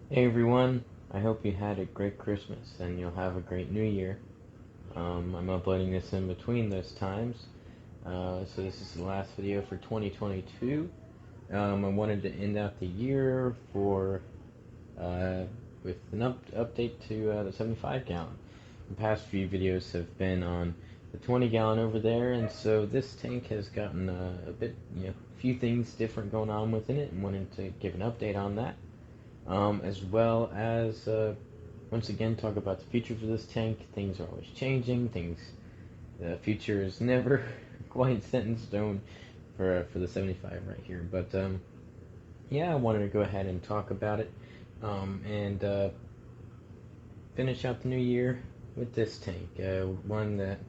Hey everyone, I hope you had a great Christmas and you'll have a great New Year. I'm uploading this in between those times, so this is the last video for 2022. I wanted to end out the year uh, with an update to the 75 gallon. The past few videos have been on the 20 gallon over there, and so this tank has gotten a bit, a few things different going on within it, and wanted to give an update on that. As well as once again talk about the future for this tank. Things are always changing. The future is never quite set in stone for the 75 right here. But yeah, I wanted to go ahead and talk about it and finish out the new year with this tank, one that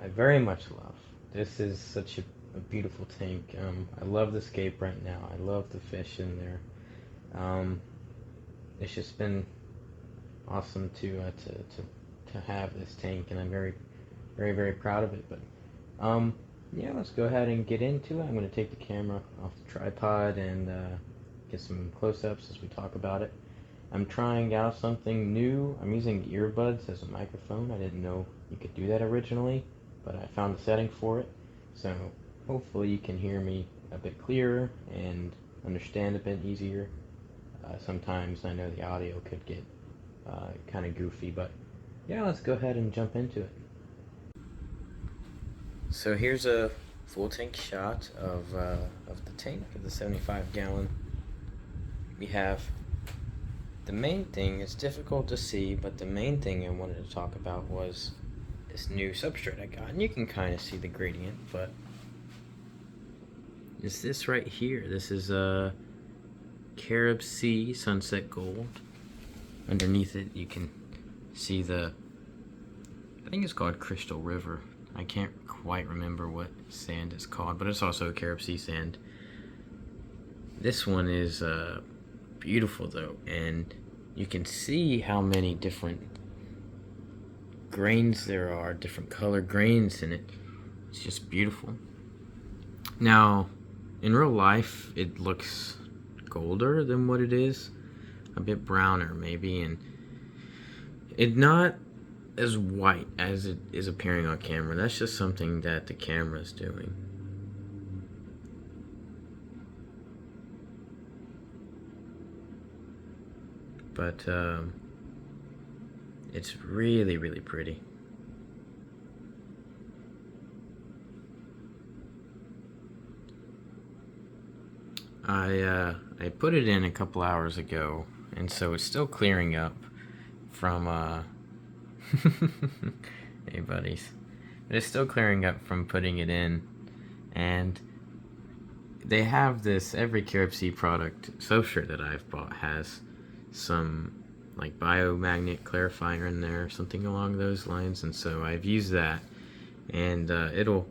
I very much love. This is such a beautiful tank. I love the scape right now. I love the fish in there. Um, it's just been awesome to have this tank, and I'm very proud of it. But yeah, let's go ahead and get into it. I'm going to take the camera off the tripod and get some close-ups as we talk about it. I'm trying out something new. I'm using earbuds as a microphone. I didn't know you could do that originally, but I found the setting for it. So hopefully you can hear me a bit clearer and understand a bit easier. Sometimes I know the audio could get kind of goofy, but yeah, let's go ahead and jump into it. So here's a full tank shot of the tank, of the 75 gallon. We have the main thing. It's difficult to see, but the main thing I wanted to talk about was this new substrate I got, and you can kind of see the gradient, but it's this right here. This is a Carib Sea Sunset Gold. Underneath it you can see I think it's called Crystal River. I can't quite remember what sand it's called, but it's also a Carib Sea sand. This one is beautiful though, and you can see how many different grains there are, different color grains in it. It's just beautiful. Now, in real life, it looks golder than what it is, a bit browner maybe, and it's not as white as it is appearing on camera. That's just something that the camera is doing. But it's really pretty. I put it in a couple hours ago, and so it's still clearing up from hey buddies, but it's still clearing up from putting it in. And they have this, every Carib Sea product substrate that I've bought has some like biomagnet clarifier in there, something along those lines, and so I've used that, and it'll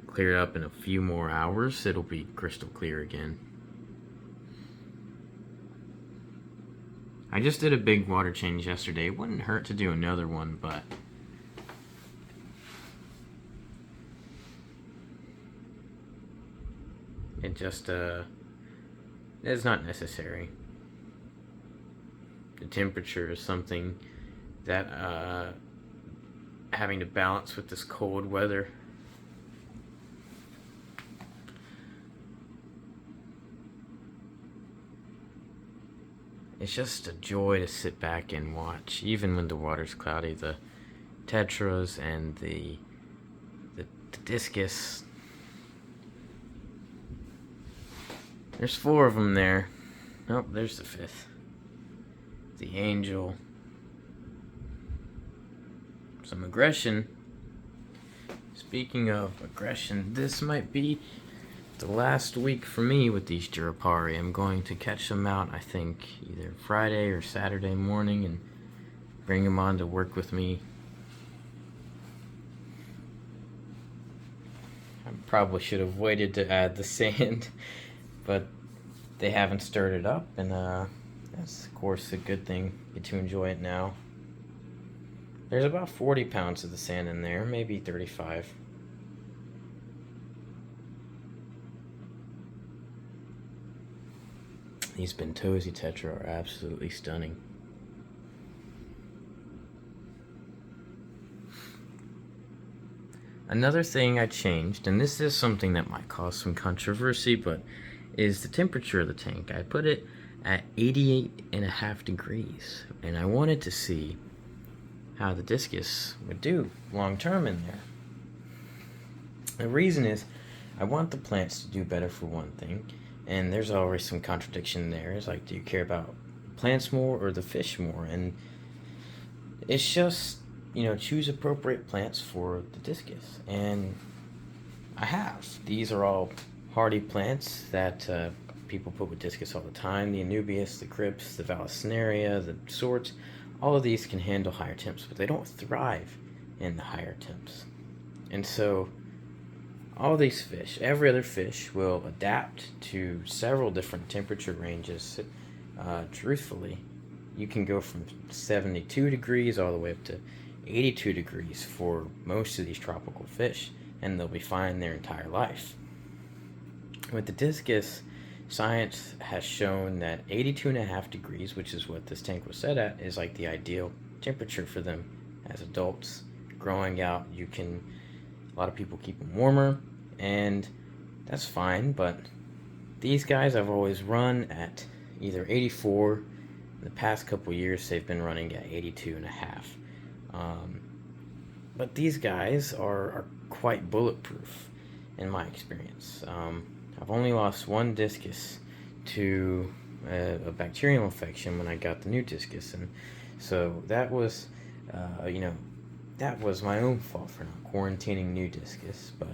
clear up in a few more hours. It'll be crystal clear again. I just did a big water change yesterday. It wouldn't hurt to do another one, but it just it's not necessary. The temperature is something that having to balance with this cold weather. It's just a joy to sit back and watch, even when the water's cloudy. The tetras and the discus. There's 4 of them there. Nope, there's the 5th. The angel. Some aggression. Speaking of aggression, this might be the last week for me with these Durapari. I'm going to catch them out, I think, either Friday or Saturday morning and bring them on to work with me. I probably should have waited to add the sand, but they haven't stirred it up, and that's of course a good thing. Get to enjoy it now. There's about 40 pounds of the sand in there, maybe 35. These Bentosi Tetra are absolutely stunning. Another thing I changed, and this is something that might cause some controversy, but is the temperature of the tank. I put it at 88.5 degrees, and I wanted to see how the Discus would do long term in there. The reason is I want the plants to do better, for one thing, and there's always some contradiction there. It's like, do you care about plants more or the fish more? And it's just, choose appropriate plants for the Discus. And I have. These are all hardy plants that people put with Discus all the time. The Anubias, the Crypts, the Vallisneria, the Swords, all of these can handle higher temps, but they don't thrive in the higher temps. And so all these fish, every other fish, will adapt to several different temperature ranges. Truthfully, you can go from 72 degrees all the way up to 82 degrees for most of these tropical fish, and they'll be fine their entire life. With the Discus, science has shown that 82.5 degrees, which is what this tank was set at, is like the ideal temperature for them as adults. Growing out, a lot of people keep them warmer, and that's fine, but these guys I've always run at either 84. In the past couple years, they've been running at 82.5. But these guys are quite bulletproof in my experience. I've only lost one Discus to a bacterial infection when I got the new Discus, and so that was, that was my own fault for not quarantining new Discus. But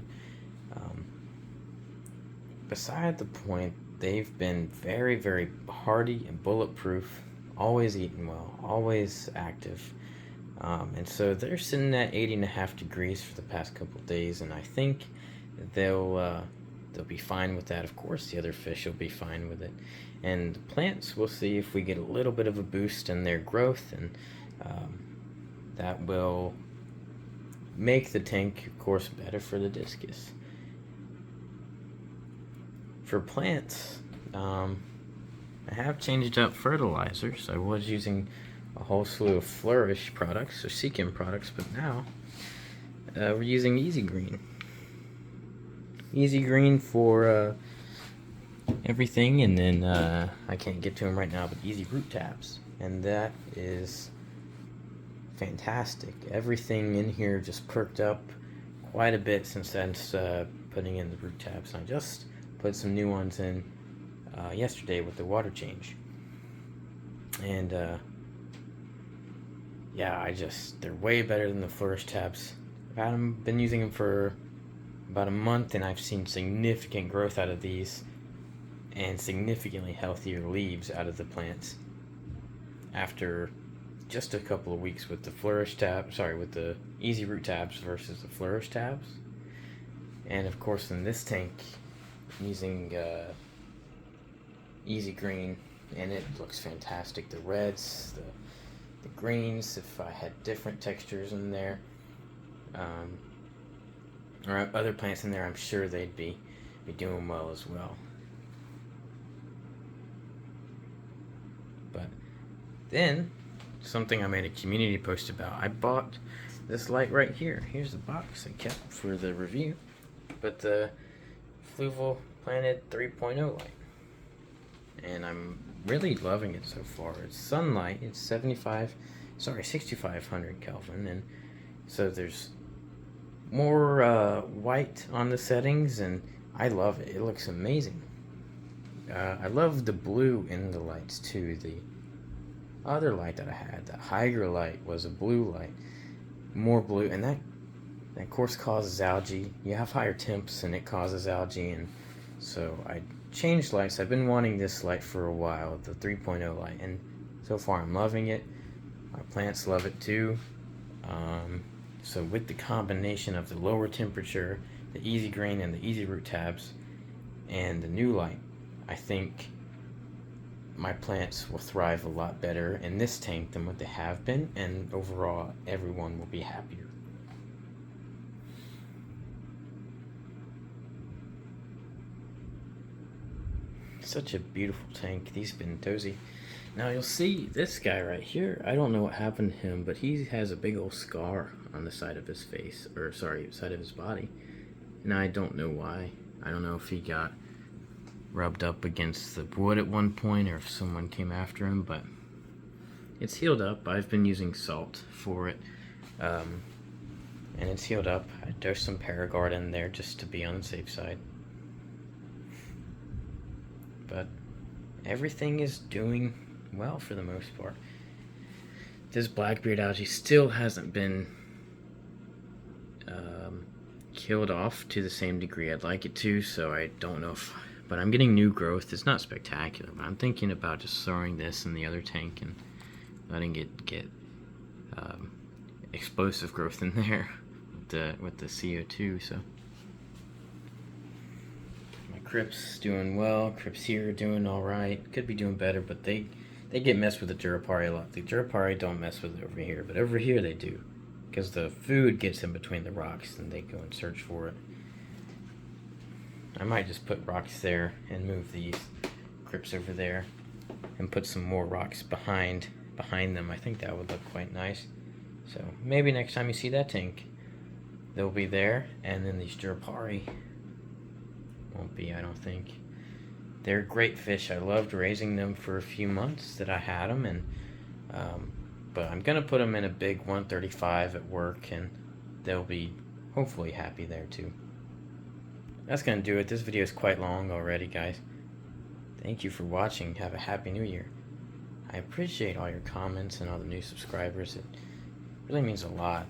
beside the point, they've been very, very hardy and bulletproof, always eating well, always active. And so they're sitting at 80.5 degrees for the past couple days, and I think they'll be fine with that. Of course, the other fish will be fine with it. And the plants, we'll see if we get a little bit of a boost in their growth, and that will make the tank, of course, better for the Discus. For plants, I have changed up fertilizers. I was using a whole slew of Flourish products, or Seachem products, but now we're using Easy Green. Easy Green for everything, and then I can't get to them right now, but Easy Root Tabs, and that is fantastic. Everything in here just perked up quite a bit since putting in the root tabs. And I just put some new ones in yesterday with the water change, and yeah, they're way better than the Flourish tabs. Been using them for about a month, and I've seen significant growth out of these and significantly healthier leaves out of the plants after just a couple of weeks with the with the Easy Root Tabs versus the Flourish Tabs. And of course, in this tank, using Easy Green, and it looks fantastic. The reds, the greens, if I had different textures in there, or other plants in there, I'm sure they'd be doing well as well. But then, something I made a community post about, I bought this light right here. Here's the box I kept for the review, but the Fluval Planet 3.0 light, and I'm really loving it so far. It's sunlight. It's 6,500 Kelvin, and so there's more white on the settings, and I love it. It looks amazing. I love the blue in the lights too. The other light that I had, the Hydra light, was a blue light, more blue, and that of course causes algae. You have higher temps and it causes algae, and so I changed lights. I've been wanting this light for a while, the 3.0 light, and so far I'm loving it. My plants love it too. So with the combination of the lower temperature, the Easy Green and the Easy Root Tabs, and the new light, I think my plants will thrive a lot better in this tank than what they have been, and overall everyone will be happier. So such a beautiful tank. He's been dozy. Now you'll see this guy right here. I don't know what happened to him, but he has a big old scar on the side of his face, or sorry, side of his body. And I don't know why. I don't know if he got rubbed up against the wood at one point or if someone came after him, but it's healed up. I've been using salt for it, and it's healed up. I dosed some Paragard in there just to be on the safe side. But everything is doing well for the most part. This blackbeard algae still hasn't been killed off to the same degree I'd like it to, so I don't know if, but I'm getting new growth. It's not spectacular, but I'm thinking about just throwing this in the other tank and letting it get explosive growth in there with the CO2. So my Crypt's doing well. Crypt's here doing all right. Could be doing better, but they get messed with the Durapari a lot. The Durapari don't mess with it over here, but over here they do, because the food gets in between the rocks and they go and search for it. I might just put rocks there and move these Crypts over there and put some more rocks behind them. I think that would look quite nice. So maybe next time you see that tank, they'll be there, and then these Durapari won't be, I don't think. They're great fish. I loved raising them for a few months that I had them, and but I'm gonna put them in a big 135 at work, and they'll be hopefully happy there too. That's gonna do it. This video is quite long already, guys. Thank you for watching. Have a happy new year. I appreciate all your comments and all the new subscribers. It really means a lot.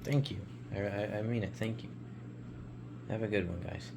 Thank you. I mean it. Thank you. Have a good one, guys.